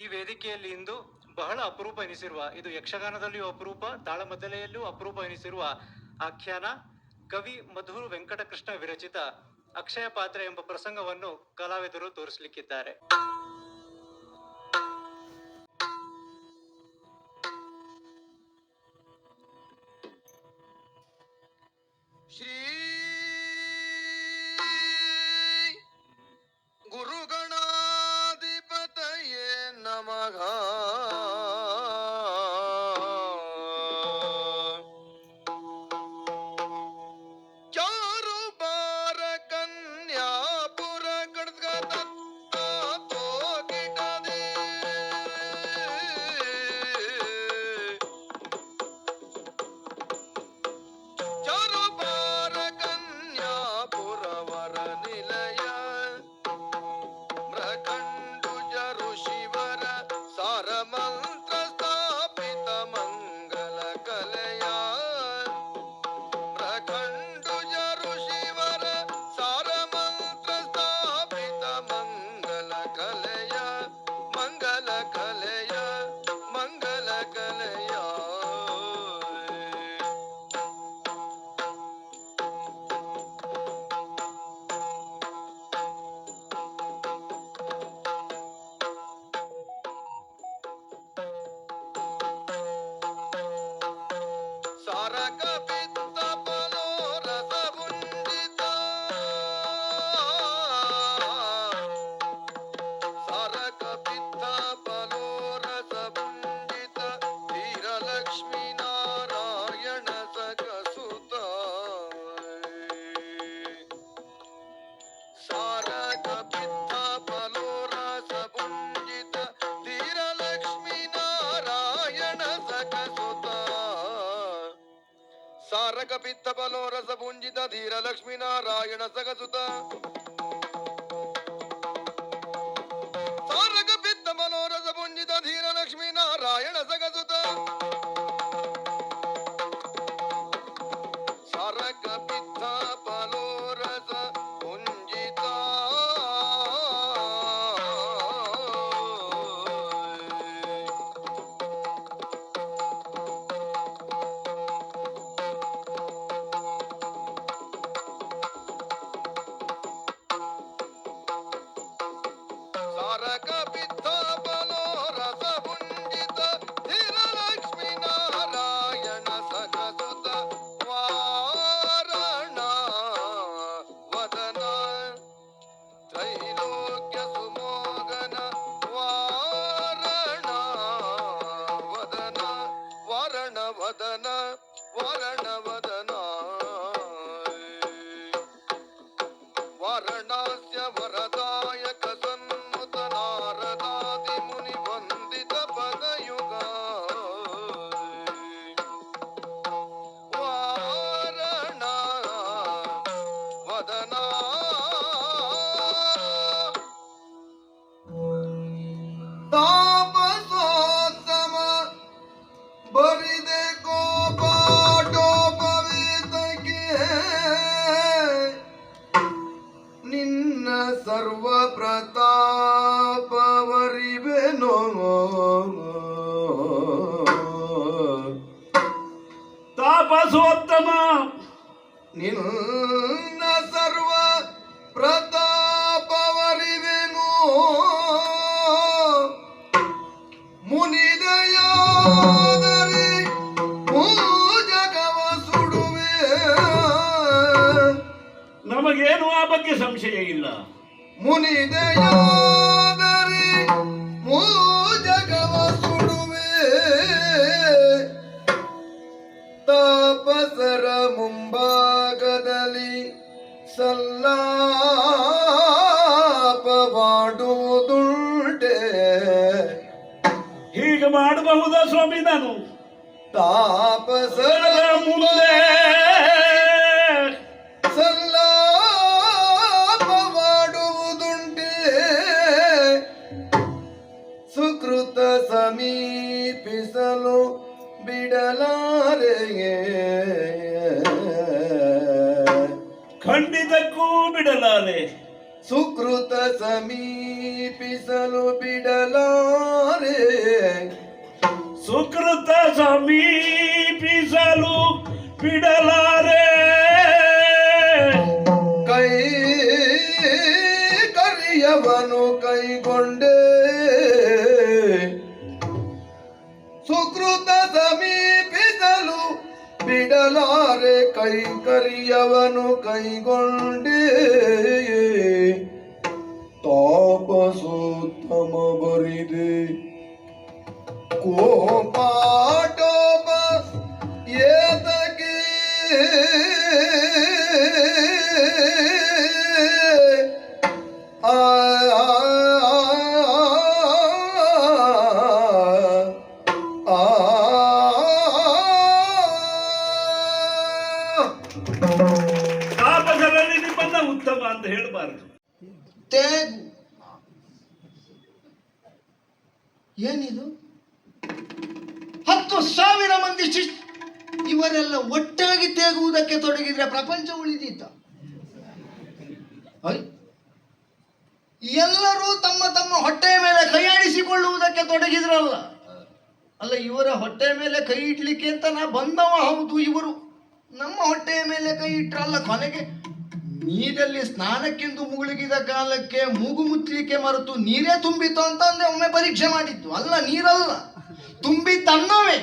ಈ ವೇದಿಕೆಯಲ್ಲಿ ಇಂದು ಬಹಳ ಅಪರೂಪ ಎನಿಸಿರುವ, ಇದು ಯಕ್ಷಗಾನದಲ್ಲಿಯೂ ಅಪರೂಪ, ತಾಳಮದ್ದಲೆಯಲ್ಲೂ ಅಪರೂಪ ಎನಿಸಿರುವ ಆಖ್ಯಾನ ಕವಿ ಮಧುರು ವೆಂಕಟಕೃಷ್ಣ ವಿರಚಿತ ಅಕ್ಷಯ ಪಾತ್ರೆ ಎಂಬ ಪ್ರಸಂಗವನ್ನು ಕಲಾವಿದರು ತೋರಿಸಲಿಕ್ಕಿದ್ದಾರೆ. ಶ್ರೀ ಗುರುಗಣಾಧಿಪತಯೇ ನಮಃ. ಚಾರು ಬಾರ ಕನ್ಯಾಪುರ ಗಡ್ಗದತ್ತೋಗಿಟದೆ ಚಾರು ಬಾರ ಕನ್ಯಾಪುರವರ ನಿಲಯ ಮೃಕಂಡುಜ ಋಷಿವರ ಸಾರಮಂತ್ರ ಸ್ಥಾಪಿತ ಮಂಗಲ ಕಲೆಯ ಮೃಕಂಡುಜ ಋಷಿವರ ಸಾರಮಂತ್ರ ಸ್ಥಾಪಿತ ಮಂಗಲ ಕಲೆಯ ಮಂಗಲ ಕಲೆಯ ಮಂಗಲ ಕಲೆಯ ಸಾರಕ ಪಿತ್ತ ಫಲೋ ರಸಭುಂಜಿತ ಸಾರಕ ಪಿತ್ತ ಫಲೋ ರಸಭುಂಜಿತ ಧೀರಲಕ್ಷ್ಮೀ ನಾರಾಯಣ ಸಖಸುತ ಸಾರಕ ಪಿತ್ತ ಫಲೋ ರಸಭುಂಜಿತ ಧೀರಲಕ್ಷ್ಮೀ ನಾರಾಯಣ ಸಖಸುತ ಸಾರಕ ಪಿತ್ತ ಫಲೋ ರಸಭುಂಜಿತ ಧೀರ ಲಕ್ಷ್ಮೀ ನಾರಾಯಣ ಸಗಸುತ ಸಾರಕ ಪಿತ್ತ ಫಲೋ ರಸಭುಂಜಿತ ಧೀರ ಲಕ್ಷ್ಮೀ ನಾರಾಯಣ ಸಗಸುತ ಸಾರಕ ಪಿತ್ತ ಫಲೋ ರಸಭುಂಜಿತ ಸಾರಕ ಪಿತ್ತ ಫಲೋ ರಸಭುಂಜಿತ ಧೀರ ಲಕ್ಷ್ಮೀ ನಾರಾಯಣ ಸಖಸುತ ವಾರಣ ವದನ ತ್ರೈಲೋಕ್ಯ ಸುಮೋಗನ ವಾರಣ ವದನ ವಾರಣ ವದನ ವಾರಣ ವದನ ವಾರಣಾಸ್ಯ ವರದಾಯಕ ಸನ್ನುತ ನಾರದಾದಿ ಮುನಿ ವಂದಿತ ಪದಯುಗ ವಾರಣ ವದನ ತಾಪಸೋತ್ತಮ ಬರಿದೆ ಕೋಪಾಟೋಪವೇದಕ್ಕೆ ನಿನ್ನ ಸರ್ವ ಪ್ರತಾಪವರಿವೆನೋ ತಾಪಸೋತ್ತಮ ನಿನ್ನ ಸರ್ವ ಪ್ರತಾಪವರಿವೆನೋ ಮುನಿದಯಾದರಿ ಪೂಜಕವ ಸುಡುವೆ ನಮಗೇನು ಆ ಬಗ್ಗೆ ಸಂಶಯ ಇಲ್ಲ. ಮುನಿದಯಾದರಿ ಪೂಜಕವ ಸುಡುವೆ ತಾಪಸರ ಮುಂಭಾಗದಲ್ಲಿ ಸಲ್ಲಾಪವಾಡುವುದುಂಟೆ ಹೀಗೆ ಮಾಡಬಹುದಾ ಸ್ವಾಮಿ? ನಾನು ತಾಪಸರ ಮುಂದೆ ಸಲ್ಲಾಪವಾಡುವುದುಂಟೆ ಸುಕೃತ ಸಮೀಪಿಸಲು ಬಿಡಲಾರೆಯೇ ಖಂಡಿತಕ್ಕೂ ಬಿಡಲಾರೆ. ಸುಕೃತ ಸಮೀಪ ಸಮೀಪಿಸಲು ಬಿಡಲಾರೆ ಸುಕೃತ ಸಮೀಪಿಸಲು ಬಿಡಲಾರೆ ಕೈ ಕರಿಯವನು ಕೈಗೊಂಡೆ ಸುಕೃತ ಸಮೀಪಿಸಲು ಬಿಡಲಾರೆ ಕೈ ಕರಿಯವನು ಕೈಗೊಂಡೆ ತಾಪಸೋತ್ತಮ ಬರಿದೆ ಕೋಪಾಟೋಪ ಏತಕ್ಕೆ ಆ ತಾಪಸರಲ್ಲಿ ನಿಮ್ಮನ್ನ ಉತ್ತಮ ಅಂತ ಹೇಳಬಾರದು. ತೇಗು ಏನಿದು 10,000 ಮಂದಿ ಇವರೆಲ್ಲ ಒಟ್ಟಾಗಿ ತೇಗುವುದಕ್ಕೆ ತೊಡಗಿದ್ರೆ ಪ್ರಪಂಚ ಉಳಿದೀತ. ಎಲ್ಲರೂ ತಮ್ಮ ತಮ್ಮ ಹೊಟ್ಟೆಯ ಮೇಲೆ ಕೈಯಾಡಿಸಿಕೊಳ್ಳುವುದಕ್ಕೆ ತೊಡಗಿದ್ರಲ್ಲ. ಅಲ್ಲ, ಇವರ ಹೊಟ್ಟೆಯ ಮೇಲೆ ಕೈ ಇಡ್ಲಿಕ್ಕೆ ಅಂತ ನಾ ಬಂದವ ಹೌದು. ಇವರು ನಮ್ಮ ಹೊಟ್ಟೆಯ ಮೇಲೆ ಕೈ ಇಟ್ರಲ್ಲ. ಕೊನೆಗೆ ನೀರಲ್ಲಿ ಸ್ನಾನಕ್ಕೆಂದು ಮುಳುಗಿದ ಕಾಲಕ್ಕೆ ಮೂಗು ಮುಚ್ಚಲಿಕ್ಕೆ ಮರೆತು ನೀರೇ ತುಂಬಿತು ಅಂತ ಅಂದ್ರೆ ಒಮ್ಮೆ ಪರೀಕ್ಷೆ ಮಾಡಿದ್ದು. ಅಲ್ಲ, ನೀರಲ್ಲ, ತುಂಬಿದ್ದನ್ನವೇ.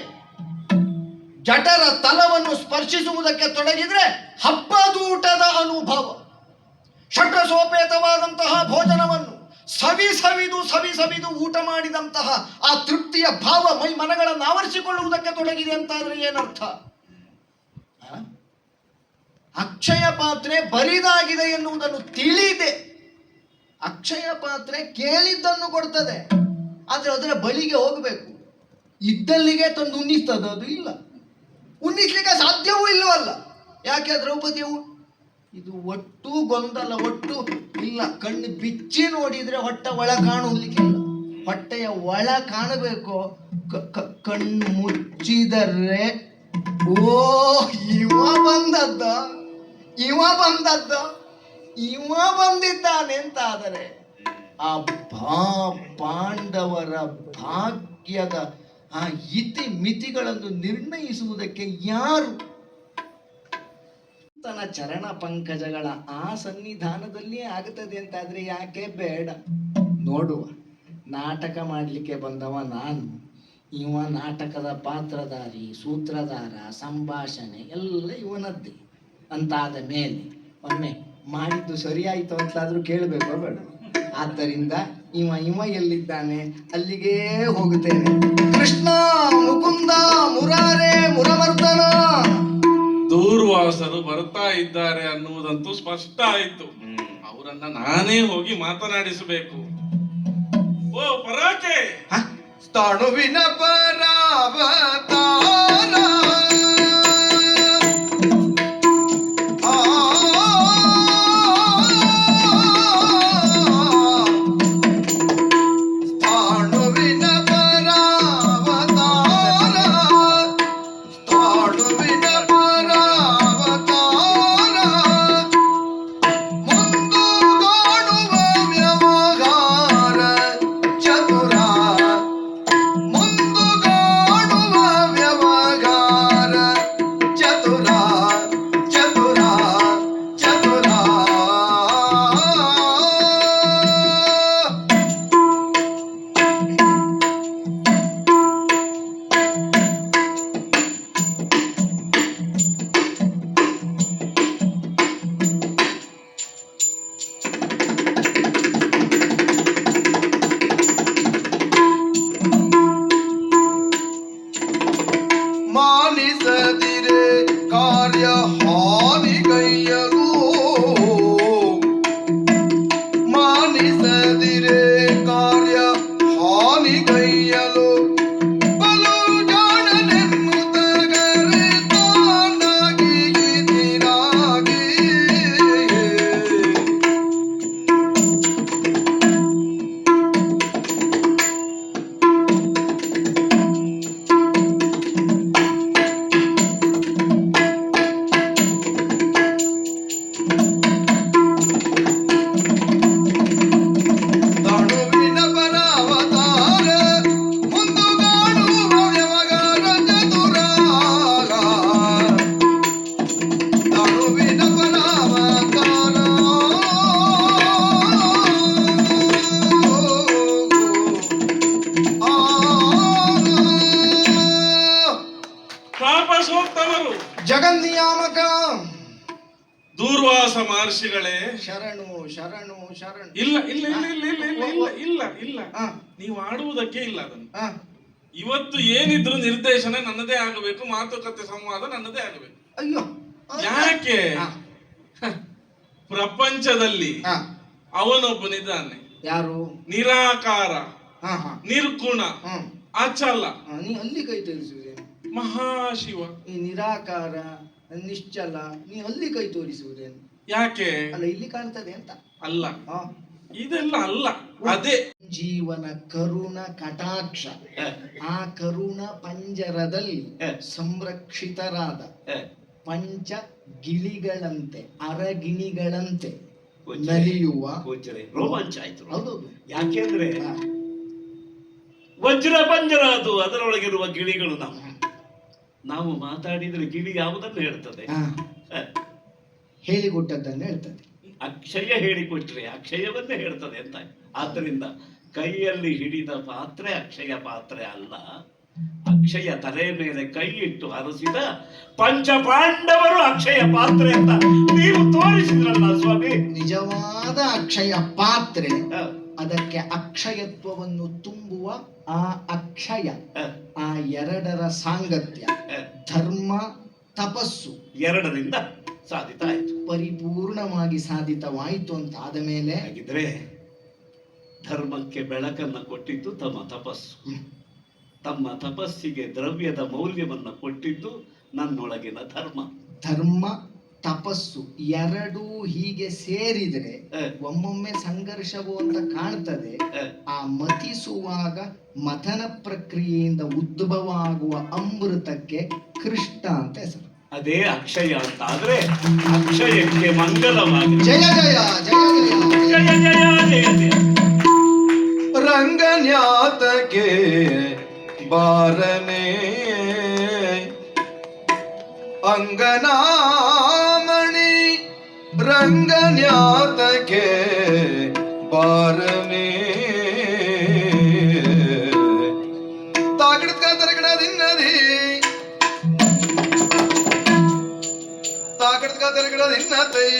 ಜಠರ ತಲವನ್ನು ಸ್ಪರ್ಶಿಸುವುದಕ್ಕೆ ತೊಡಗಿದ್ರೆ ಹಬ್ಬದೂಟದ ಅನುಭವ. ಷಡ್ರಸೋಪೇತವಾದಂತಹ ಭೋಜನವನ್ನು ಸವಿದು ಊಟ ಮಾಡಿದಂತಹ ಆ ತೃಪ್ತಿಯ ಭಾವ ಮೈ ಮನಗಳನ್ನು ಆವರಿಸಿಕೊಳ್ಳುವುದಕ್ಕೆ ತೊಡಗಿದೆ ಅಂತಾದ್ರೆ ಏನರ್ಥ? ಅಕ್ಷಯ ಪಾತ್ರೆ ಬರಿದಾಗಿದೆ ಎನ್ನುವುದನ್ನು ತಿಳಿದೆ. ಅಕ್ಷಯ ಪಾತ್ರೆ ಕೇಳಿದ್ದನ್ನು ಕೊಡ್ತದೆ, ಆದ್ರೆ ಅದರ ಬಳಿಗೆ ಹೋಗಬೇಕು. ಇದ್ದಲ್ಲಿಗೆ ತಂದು ಉಣ್ಣಿಸ್ತದ? ಅದು ಇಲ್ಲ, ಉಣ್ಣಿಸ್ಲಿಕ್ಕೆ ಸಾಧ್ಯವೂ ಇಲ್ಲವಲ್ಲ. ಯಾಕೆ ದ್ರೌಪದಿಯವು ಇದು ಒಟ್ಟು ಗೊಂದಲ, ಒಟ್ಟು ಇಲ್ಲ. ಕಣ್ಣು ಬಿಚ್ಚಿ ನೋಡಿದ್ರೆ ಹೊಟ್ಟೆ ಒಳ ಕಾಣಲಿಕ್ಕಿಲ್ಲ. ಹೊಟ್ಟೆಯ ಒಳ ಕಾಣಬೇಕು. ಕಣ್ಣು ಮುಚ್ಚಿದರೆ ಓ ಇವ ಬಂದಿದ್ದಾನೆ ಅಂತಾದರೆ ಆ ಪಾಂಡವರ ಭಾಗ್ಯದ ಆ ಇತಿ ಮಿತಿಗಳನ್ನು ನಿರ್ಣಯಿಸುವುದಕ್ಕೆ ಯಾರು? ತನ್ನ ಚರಣ ಪಂಕಜಗಳ ಆ ಸನ್ನಿಧಾನದಲ್ಲಿ ಆಗುತ್ತದೆ ಅಂತಾದ್ರೆ ಯಾಕೆ ಬೇಡ? ನೋಡುವ, ನಾಟಕ ಮಾಡಲಿಕ್ಕೆ ಬಂದವ ನಾನು, ಇವ ನಾಟಕದ ಪಾತ್ರಧಾರಿ, ಸೂತ್ರಧಾರ, ಸಂಭಾಷಣೆ ಎಲ್ಲ ಇವನದ್ದೇ ಅಂತಾದ ಮೇಲೆ ಒಮ್ಮೆ ಮಾಡಿದ್ದು ಸರಿಯಾಯಿತು ಅಂತಾದ್ರೂ ಕೇಳಬೇಕು ಬೇಡ? ಆದ್ದರಿಂದ ಇವ ಎಲ್ಲಿದ್ದಾನೆ ಅಲ್ಲಿಗೇ ಹೋಗುತ್ತೇನೆ. ಕೃಷ್ಣ, ಮುಕುಂದ, ಮುರಾರೆ, ಮುರಮರ್ದನ. ದೂರ್ವಾಸರು ಬರ್ತಾ ಇದ್ದಾರೆ ಅನ್ನುವುದಂತೂ ಸ್ಪಷ್ಟ ಆಯ್ತು. ಅವರನ್ನ ನಾನೇ ಹೋಗಿ ಮಾತನಾಡಿಸಬೇಕು. ಓ ಪರಾಕೆ, ತಾಣುವಿನ ಪರಾವತಾರ ಮಾನಿಸದಿರೆ ಕಾರ್ಯ ಹಾನಿಗೈಯಲು, ಮಾನಿಸದಿರೆ ಕಾರ್ಯ ಹಾನಿಗೈಯಲು ಬಲು ಜಾಣನೆನ್ನುತ್ತ ಗರಿತಾನಾಗಿ ದಿನಾಗಿ ತಣುವಿನ ಜಗನ್ನಿಯಾಮಕ ದೂರ್ವಾಸ ಮಹರ್ಷಿಗಳೇ, ಶರಣು ಶರಣು ಶರಣು. ಇಲ್ಲ ಇಲ್ಲ ಇಲ್ಲ ಇಲ್ಲ ಇಲ್ಲ ಇಲ್ಲ ಇಲ್ಲ ಇಲ್ಲ ಇಲ್ಲ ಆ, ನೀವು ಆಡುವುದಕ್ಕೆ ಇಲ್ಲ ಅದನ್ನು. ಆ, ಇವತ್ತು ಏನಿದ್ರು ನಿರ್ದೇಶನ ನನ್ನದೇ ಆಗಬೇಕು, ಮಾತುಕತೆ ಸಂವಾದ ನನ್ನದೇ ಆಗಬೇಕು. ಅಯ್ಯೋ ಯಾಕೆ? ಆ, ಪ್ರಪಂಚದಲ್ಲಿ ಆ, ಅವನೊಬ್ಬನಿದ್ದಾನೆ, ಯಾರು? ನಿರಾಕಾರ, ಹಾ ಹಾ ನಿರ್ಗುಣ, ಹ್ಮ್. ಅಚಲ, ನೀ ಅಲ್ಲಿ ಕೈ ತೋರಿಸುವುದೇ? ಮಹಾಶಿವ. ಈ ನಿರಾಕಾರ ನಿಶ್ಚಲ, ನೀ ಅಲ್ಲಿ ಕೈ ತೋರಿಸುವುದೇನು? ಯಾಕೆ? ಅಲ್ಲ ಇಲ್ಲಿ ಕಾಣ್ತದೆ ಅಂತ. ಅಲ್ಲ, ಆ, ಇದೆಲ್ಲ ಅಲ್ಲ, ಅದೇ ಜೀವನ ಕರುಣ ಕಟಾಕ್ಷ. ಆ ಕರುಣ ಪಂಜರದಲ್ಲಿ ಸಂರಕ್ಷಿತರಾದ ಪಂಚ ಗಿಳಿಗಳಂತೆ, ಅರಗಿಣಿಗಳಂತೆ ನಲಿಯುವ ರೋಮಾಂಚ ಆಯ್ತು. ಹೌದೌದು. ಯಾಕೆಂದ್ರೆ ಆ, ವಜ್ರ ಪಂಜರ ಅದು, ಅದರೊಳಗಿರುವ ಗಿಳಿಗಳು ನಾವು ಮಾತಾಡಿದ್ರೆ ಗಿಳಿ ಯಾವುದನ್ನು ಹೇಳ್ತದೆ? ಆ, ಹೇಳಿಕೊಟ್ಟದ್ದನ್ನು ಹೇಳ್ತದೆ. ಅಕ್ಷಯ ಹೇಳಿಕೊಟ್ರೆ ಅಕ್ಷಯವನ್ನೇ ಹೇಳ್ತದೆ ಅಂತ. ಆದ್ದರಿಂದ ಕೈಯಲ್ಲಿ ಹಿಡಿದ ಪಾತ್ರೆ ಅಕ್ಷಯ ಪಾತ್ರೆ ಅಲ್ಲ, ಅಕ್ಷಯ ತಲೆ ಮೇಲೆ ಕೈ ಇಟ್ಟು ಹರಸಿದ ಪಂಚ ಪಾಂಡವರು ಅಕ್ಷಯ ಪಾತ್ರೆ ಅಂತ ನೀವು ತೋರಿಸಿದ್ರಲ್ಲ ಸ್ವಾಮಿ. ನಿಜವಾದ ಅಕ್ಷಯ ಪಾತ್ರೆ, ಹ, ಅದಕ್ಕೆ ಅಕ್ಷಯತ್ವವನ್ನು ತುಂಬುವ ಆ ಅಕ್ಷಯ, ಹ, ಆ ಎರಡರ ಸಾಂಗತ್ಯ, ಹ. ಧರ್ಮ ತಪಸ್ಸು ಎರಡರಿಂದ ಸಾಧಿತ ಆಯ್ತು. ಪರಿಪೂರ್ಣವಾಗಿ ಸಾಧಿತವಾಯಿತು ಅಂತ ಆದ ಮೇಲೆ ಹಾಗಿದ್ರೆ ಧರ್ಮಕ್ಕೆ ಬೆಳಕನ್ನು ಕೊಟ್ಟಿದ್ದು ತಮ್ಮ ತಪಸ್ಸು, ತಮ್ಮ ತಪಸ್ಸಿಗೆ ದ್ರವ್ಯದ ಮೌಲ್ಯವನ್ನು ಕೊಟ್ಟಿದ್ದು ನನ್ನೊಳಗಿನ ಧರ್ಮ. ಧರ್ಮ ತಪಸ್ಸು ಎರಡೂ ಹೀಗೆ ಸೇರಿದ್ರೆ ಒಮ್ಮೊಮ್ಮೆ ಸಂಘರ್ಷವು ಅಂತ ಕಾಣ್ತದೆ. ಆ ಮತಿಸುವಾಗ ಮಥನ ಪ್ರಕ್ರಿಯೆಯಿಂದ ಉದ್ಭವ ಆಗುವ ಅಮೃತಕ್ಕೆ ಕೃಷ್ಣ ಅಂತ ಹೆಸರು. ಅದೇ ಅಕ್ಷಯ ಅಂತ ಆದ್ರೆ ಅಕ್ಷಯಕ್ಕೆ ಮಂಗಲವಾಗಿದೆ. ಜಯ ಜಯ ಜಯ ಜಯ ಜಯ ಜಯ ಜಯ ಜಯ. ರಂಗನ್ಯಾತಕ್ಕೆ ಬಾರನೆ ಅಂಗನಾಮಣಿ, ರಂಗನ್ಯಾತಕ್ಕೆ ಬಾರನೆ ತಾಗಡ್ಕ ತರಗಡ ದಿನ್ನದಿ, ತಾಗಡ್ಕ ತರಗಡ ದಿನ್ನತೈ,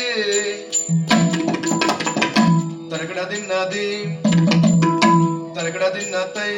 ತರಗಡ ದಿನ್ನದಿ, ತರಗಡ ದಿನ್ನತೈ.